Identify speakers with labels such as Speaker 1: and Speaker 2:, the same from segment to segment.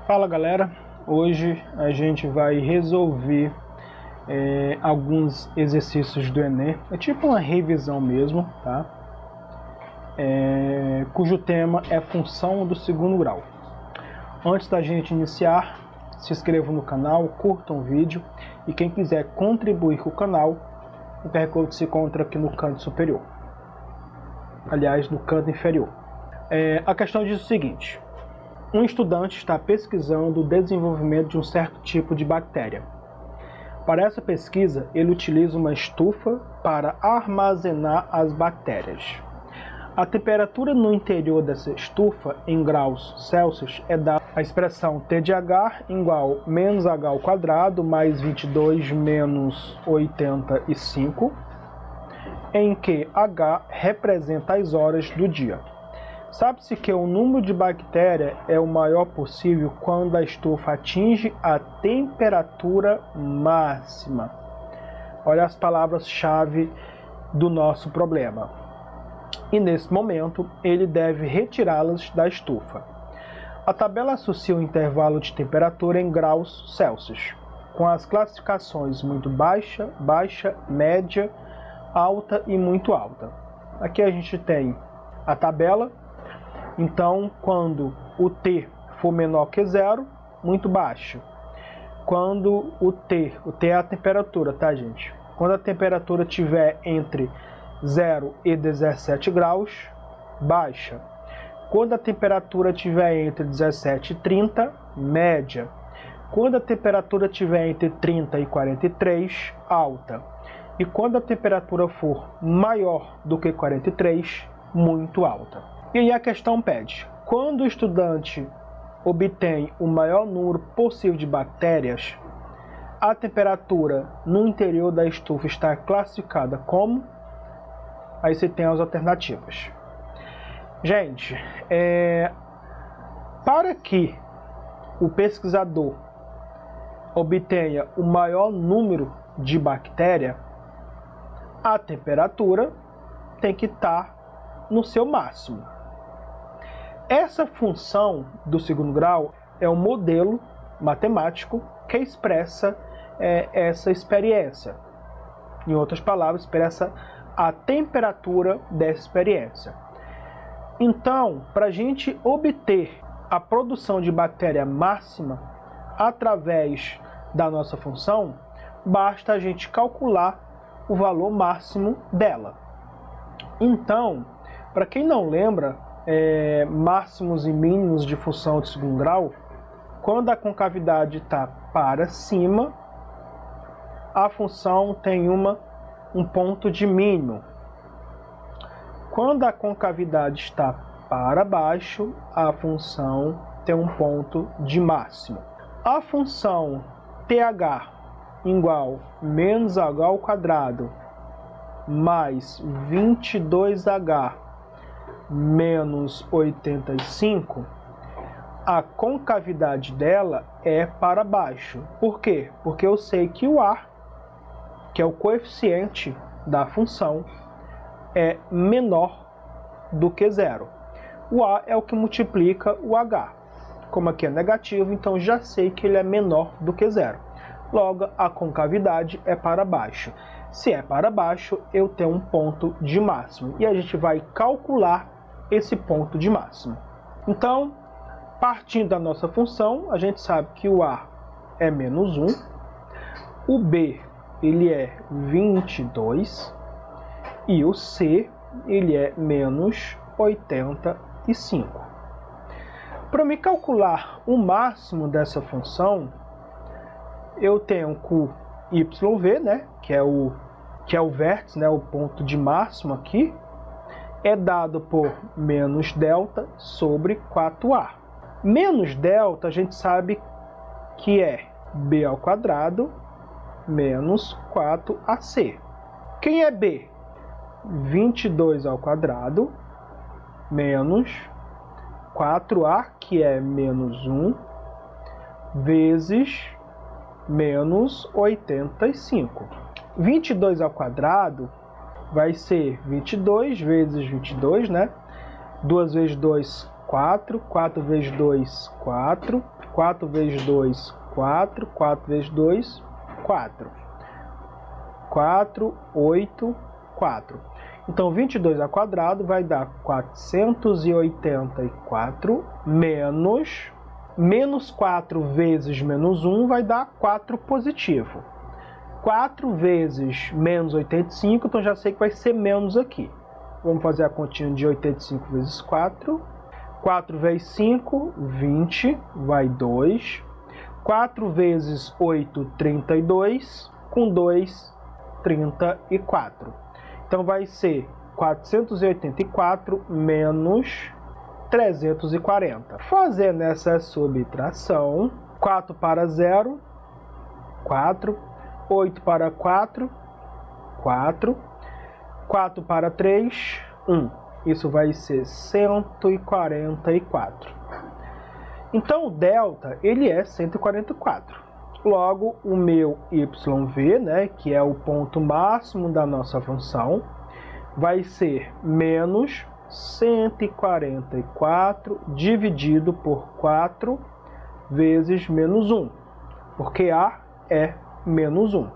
Speaker 1: Fala galera, hoje a gente vai resolver alguns exercícios do Enem, é tipo uma revisão mesmo, tá? Cujo tema é função do segundo grau. Antes da gente iniciar, se inscrevam no canal, curtam o vídeo e quem quiser contribuir com o canal, o QR Code se encontra aqui no canto superior, aliás no canto inferior. A questão diz o seguinte: um estudante está pesquisando o desenvolvimento de um certo tipo de bactéria. Para essa pesquisa, ele utiliza uma estufa para armazenar as bactérias. A temperatura no interior dessa estufa, em graus Celsius, é dada a expressão T de H igual menos H ao quadrado mais 22 menos 85, em que H representa as horas do dia. Sabe-se que o número de bactérias é o maior possível quando a estufa atinge a temperatura máxima. Olha as palavras-chave do nosso problema. E nesse momento, ele deve retirá-las da estufa. A tabela associa o intervalo de temperatura em graus Celsius, com as classificações muito baixa, baixa, média, alta e muito alta. Aqui a gente tem a tabela. Então, quando o T for menor que zero, muito baixo. Quando o T é a temperatura, tá, gente? Quando a temperatura estiver entre 0 e 17 graus, baixa. Quando a temperatura estiver entre 17 e 30, média. Quando a temperatura estiver entre 30 e 43, alta. E quando a temperatura for maior do que 43, muito alta. E aí a questão pede: quando o estudante obtém o maior número possível de bactérias, a temperatura no interior da estufa está classificada como? Aí você tem as alternativas. Gente, para que o pesquisador obtenha o maior número de bactérias, a temperatura tem que estar no seu máximo. Essa função do segundo grau é um modelo matemático que expressa essa experiência. Em outras palavras, expressa a temperatura dessa experiência. Então, para a gente obter a produção de bactéria máxima através da nossa função, basta a gente calcular o valor máximo dela. Então, para quem não lembra, máximos e mínimos de função de segundo grau, quando a concavidade está para cima, a função tem um ponto de mínimo. Quando a concavidade está para baixo, a função tem um ponto de máximo. A função TH igual menos H ao quadrado mais 22H menos 85, a concavidade dela é para baixo. Por quê? Porque eu sei que o A, que é o coeficiente da função, é menor do que zero. O A é o que multiplica o H. Como aqui é negativo, então já sei que ele é menor do que zero. Logo, a concavidade é para baixo. Se é para baixo, eu tenho um ponto de máximo. E a gente vai calcular esse ponto de máximo. Então, partindo da nossa função, a gente sabe que o A é menos 1, o B ele é 22 e o C ele é menos 85. Para me calcular o máximo dessa função, eu tenho com YV, né, que é o vértice, né, o ponto de máximo aqui, é dado por menos delta sobre 4A. Menos delta a gente sabe que é B ao quadrado menos 4AC. Quem é B? 22 ao quadrado menos 4A, que é menos 1, vezes menos 85. 22 ao quadrado vai ser 22 vezes 22, né? 2 vezes 2, 4, 4 vezes 2, 4, 4 vezes 2, 4, 4 vezes 2, 4. 4, 8, 4. Então, 22 ao quadrado vai dar 484 menos 4 vezes menos 1 vai dar 4 positivo. 4 vezes menos 85, então já sei que vai ser menos aqui. Vamos fazer a continha de 85 vezes 4. 4 vezes 5, 20, vai 2. 4 vezes 8, 32, com 2, 34. Então vai ser 484 menos 340. Fazendo essa subtração, 4 para 0, 4. 8 para 4, 4. 4 para 3, 1. Isso vai ser 144. Então o delta, ele é 144. Logo, o meu YV, né, que é o ponto máximo da nossa função, vai ser menos 144 dividido por 4 vezes menos 1, porque A é menos 1.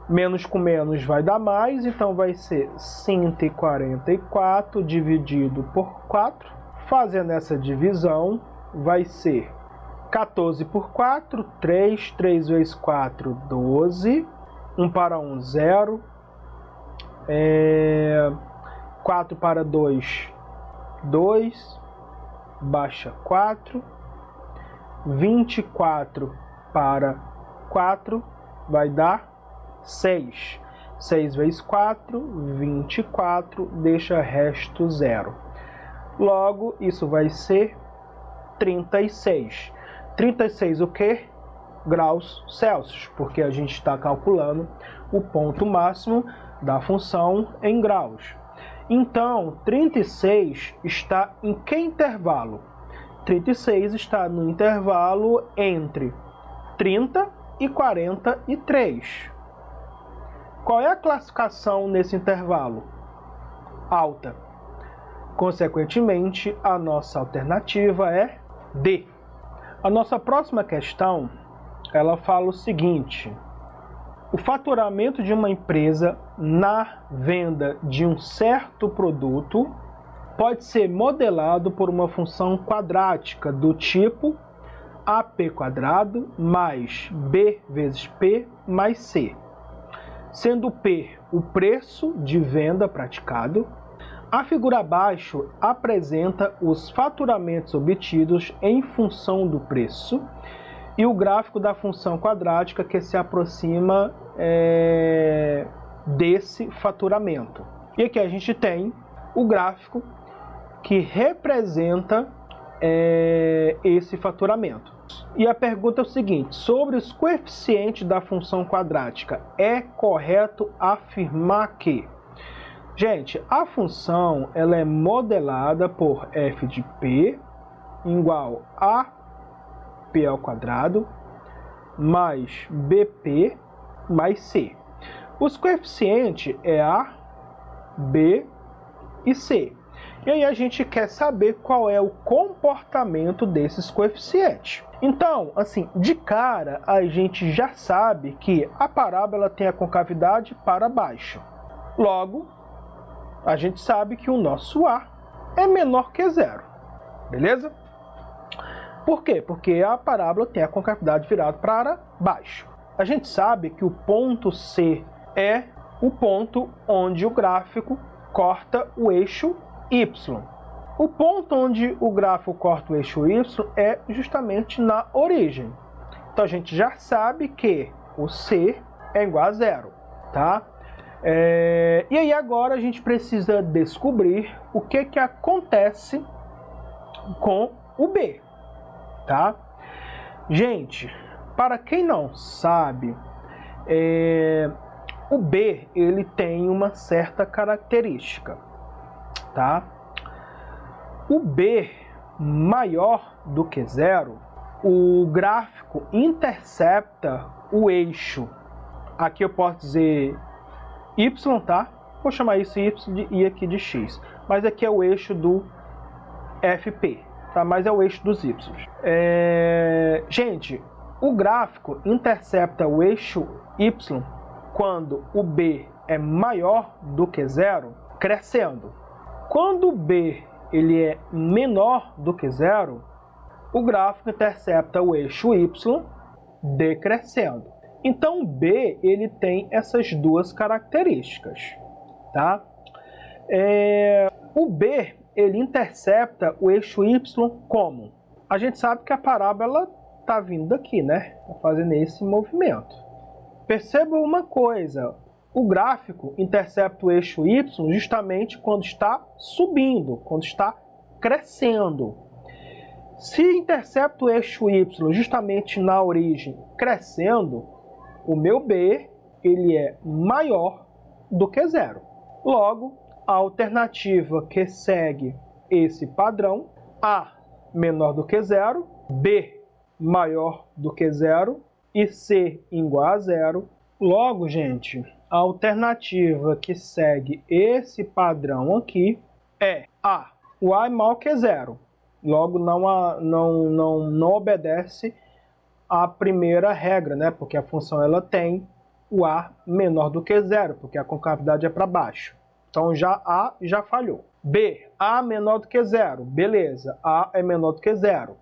Speaker 1: Menos com menos vai dar mais, então vai ser 144 dividido por 4. Fazendo essa divisão, vai ser 14 por 4, 3, 3 vezes 4, 12, 1 para 1, 0, 4 para 2, 2, baixa 4, 24 para 4, vai dar 6. 6 vezes 4, 24, deixa resto 0. Logo, isso vai ser 36. 36 o quê? Graus Celsius, porque a gente está calculando o ponto máximo da função em graus. Então, 36 está em que intervalo? 36 está no intervalo entre 30 e 43. Qual é a classificação nesse intervalo? Alta. Consequentemente, a nossa alternativa é D. A nossa próxima questão, ela fala o seguinte: o faturamento de uma empresa na venda de um certo produto pode ser modelado por uma função quadrática do tipo AP² mais B vezes P mais C, sendo P o preço de venda praticado. A figura abaixo apresenta os faturamentos obtidos em função do preço e o gráfico da função quadrática que se aproxima desse faturamento. E aqui a gente tem o gráfico que representa esse faturamento. E a pergunta é o seguinte: sobre os coeficientes da função quadrática, é correto afirmar que... Gente, a função ela é modelada por f de p igual a p² mais bp mais c. Os coeficientes é a, b e c. E aí a gente quer saber qual é o comportamento desses coeficientes. Então, assim, de cara a gente já sabe que a parábola tem a concavidade para baixo. Logo, a gente sabe que o nosso A é menor que 0, beleza? Por quê? Porque a parábola tem a concavidade virada para baixo. A gente sabe que o ponto C é o ponto onde o gráfico corta o eixo Y. O ponto onde o gráfico corta o eixo Y é justamente na origem. Então a gente já sabe que o C é igual a 0, tá? E aí agora a gente precisa descobrir o que acontece com o B, tá? Gente, para quem não sabe, o B ele tem uma certa característica, tá? O B maior do que 0, o gráfico intercepta o eixo. Aqui eu posso dizer Y, tá? Vou chamar isso Y e aqui de X. Mas aqui é o eixo do FP, tá? Mas é o eixo dos y. Gente, o gráfico intercepta o eixo y quando o b é maior do que zero, crescendo. Quando o b ele é menor do que zero, o gráfico intercepta o eixo y decrescendo. Então, o B ele tem essas duas características, tá? O B ele intercepta o eixo y como? A gente sabe que a parábola está vindo daqui, né? Está fazendo esse movimento. Perceba uma coisa, o gráfico intercepta o eixo y justamente quando está subindo, quando está crescendo. Se intercepta o eixo y justamente na origem crescendo, o meu B ele é maior do que zero. Logo, a alternativa que segue esse padrão, A menor do que zero, B maior do que zero e C igual a zero. Logo, gente, a alternativa que segue esse padrão aqui é A, o A é maior que zero. Logo, não obedece à primeira regra, né? Porque a função ela tem o A menor do que zero, porque a concavidade é para baixo. Então, A já falhou. B, A menor do que zero. Beleza, A é menor do que zero.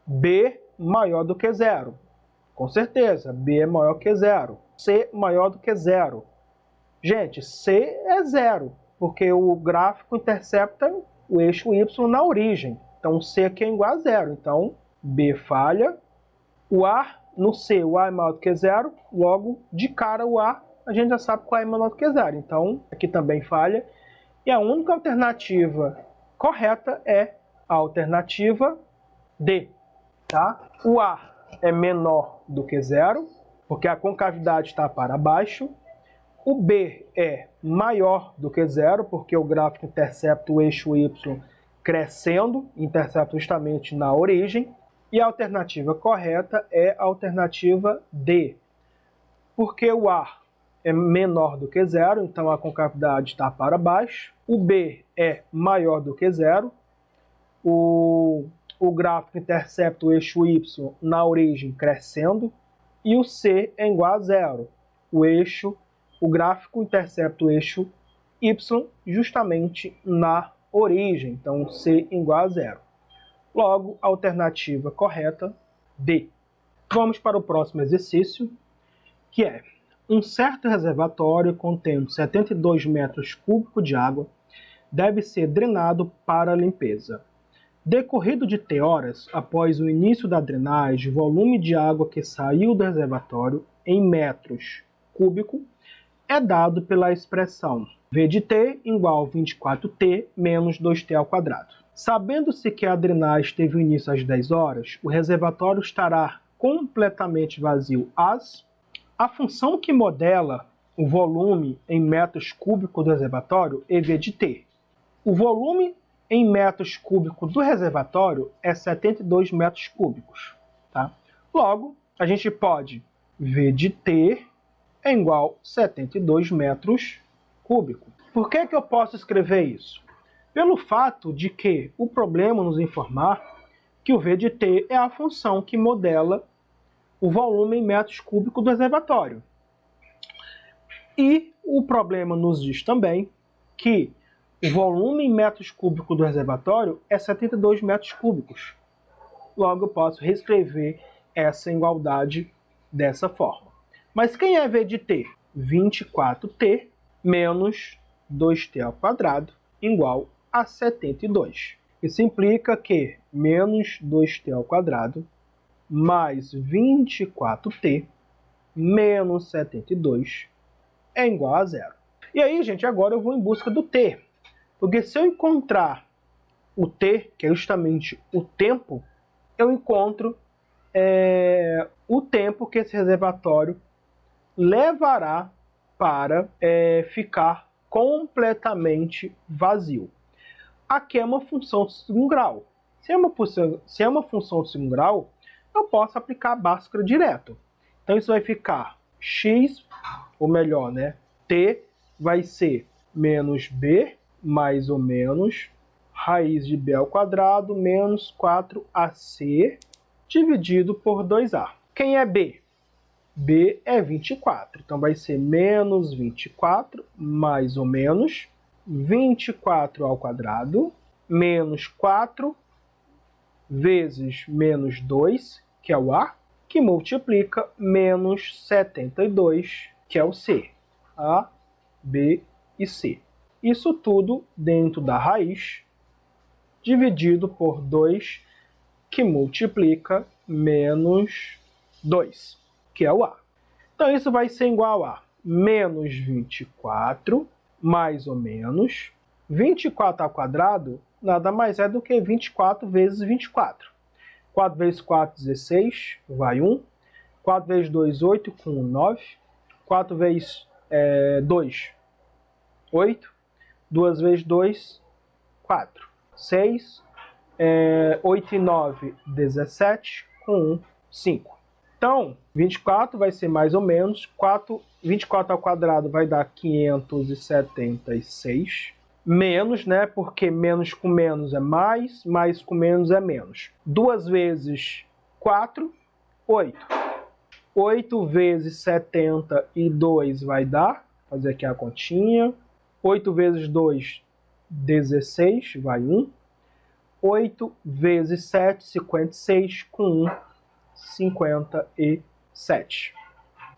Speaker 1: B maior do que zero. Com certeza, B é maior que zero. C maior do que zero. Gente, C é zero, porque o gráfico intercepta o eixo Y na origem. Então, C aqui é igual a zero. Então, B falha. O A, no C, o A é maior do que zero. Logo, de cara, o A, a gente já sabe que o A é menor do que zero. Então, aqui também falha. E a única alternativa correta é a alternativa D. Tá? O A é menor do que zero, porque a concavidade está para baixo. O B é maior do que zero, porque o gráfico intercepta o eixo Y crescendo, intercepta justamente na origem. E a alternativa correta é a alternativa D, porque o A é menor do que zero, então a concavidade está para baixo. O B é maior do que zero, o gráfico intercepta o eixo Y na origem crescendo. E o C é igual a zero, o gráfico intercepta o eixo Y justamente na origem, então C igual a zero. Logo, a alternativa correta, D. Vamos para o próximo exercício, que é um certo reservatório contendo 72 metros cúbicos de água deve ser drenado para limpeza. Decorrido de T horas, após o início da drenagem, o volume de água que saiu do reservatório em metros cúbicos é dado pela expressão V de T igual a 24T menos 2T ao quadrado. Sabendo-se que a drenagem teve início às 10 horas, o reservatório estará completamente vazio a função que modela o volume em metros cúbicos do reservatório é V de T. O volume em metros cúbicos do reservatório é 72 metros cúbicos. Tá? Logo, a gente pode V de T é igual a 72 metros cúbicos. Por que eu posso escrever isso? Pelo fato de que o problema nos informar que o V de T é a função que modela o volume em metros cúbicos do reservatório. E o problema nos diz também que o volume em metros cúbicos do reservatório é 72 metros cúbicos. Logo, eu posso reescrever essa igualdade dessa forma. Mas quem é V de T? 24T menos 2T ao quadrado igual a 72. Isso implica que menos 2T ao quadrado mais 24T menos 72 é igual a zero. E aí, gente, agora eu vou em busca do T. Porque se eu encontrar o T, que é justamente o tempo, eu encontro o tempo que esse reservatório levará para ficar completamente vazio. Aqui é uma função de segundo grau. Se é uma função de segundo grau, eu posso aplicar a Bhaskara direto. Então isso vai ficar x, ou melhor, né? T vai ser menos b mais ou menos raiz de b ao quadrado menos 4ac dividido por 2a. Quem é b? b é 24, então vai ser menos 24 mais ou menos 24 ao quadrado menos 4 vezes menos 2, que é o a, que multiplica menos 72, que é o c. A, b e c. Isso tudo dentro da raiz, dividido por 2, que multiplica menos 2, que é o a. Então, isso vai ser igual a menos 24, mais ou menos, 24 ao quadrado nada mais é do que 24 vezes 24. 4 vezes 4, 16, vai 1. 4 vezes 2, 8, com 1, 9. 4 vezes 2, 8. 2 vezes 2, 4. 6, 8 e 9, 17, com 1, 5. Então, 24 vai ser mais ou menos, 24 ao quadrado vai dar 576, menos, né, porque menos com menos é mais com menos é menos. 2 vezes 4, 8. 8 vezes 72 vai dar, fazer aqui a continha, 8 vezes 2, 16, vai 1. 8 vezes 7, 56, com 1, 57.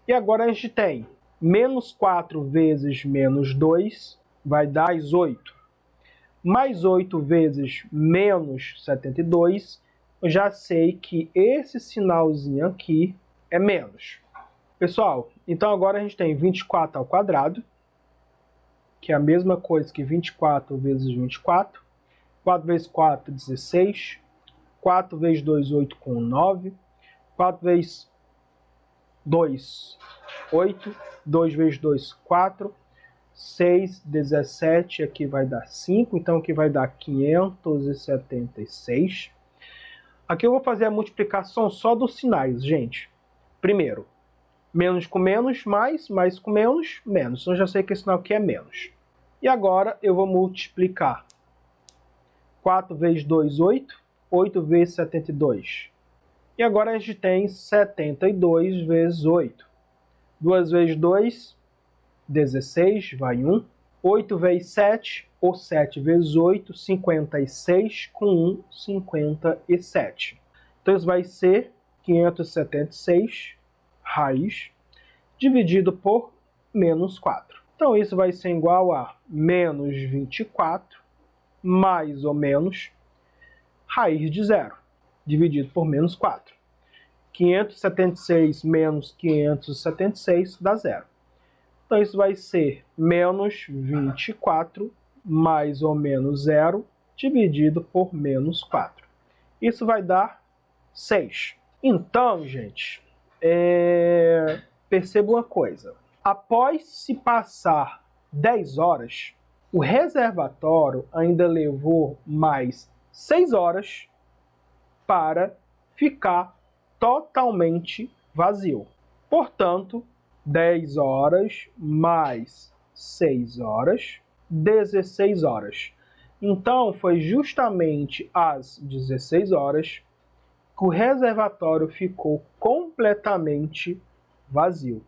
Speaker 1: E agora a gente tem menos 4 vezes menos 2, vai dar 8. Mais 8 vezes menos 72, eu já sei que esse sinalzinho aqui é menos. Pessoal, então agora a gente tem 24 ao quadrado, que é a mesma coisa que 24 vezes 24. 4 vezes 4, 16. 4 vezes 2, 8, com 9. 4 vezes 2, 8. 2 vezes 2, 4. 6, 17, aqui vai dar 5, então aqui vai dar 576. Aqui eu vou fazer a multiplicação só dos sinais, gente. Primeiro, menos com menos, mais com menos, menos. Então eu já sei que esse sinal aqui é menos. E agora eu vou multiplicar 4 vezes 2, 8. 8 vezes 72. E agora a gente tem 72 vezes 8. 2 vezes 2, 16, vai 1. 8 vezes 7, ou 7 vezes 8, 56, com 1, 57. Então isso vai ser 576, raiz, dividido por menos 4. Então isso vai ser igual a menos 24, mais ou menos, raiz de 0, dividido por menos 4. 576 menos 576 dá 0. Então isso vai ser menos 24 mais ou menos 0 dividido por menos 4. Isso vai dar 6. Então, gente, perceba uma coisa. Após se passar 10 horas, o reservatório ainda levou mais 6 horas para ficar totalmente vazio. Portanto, 10 horas mais 6 horas, 16 horas. Então, foi justamente às 16 horas que o reservatório ficou completamente vazio.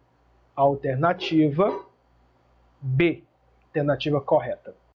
Speaker 1: Alternativa B, alternativa correta.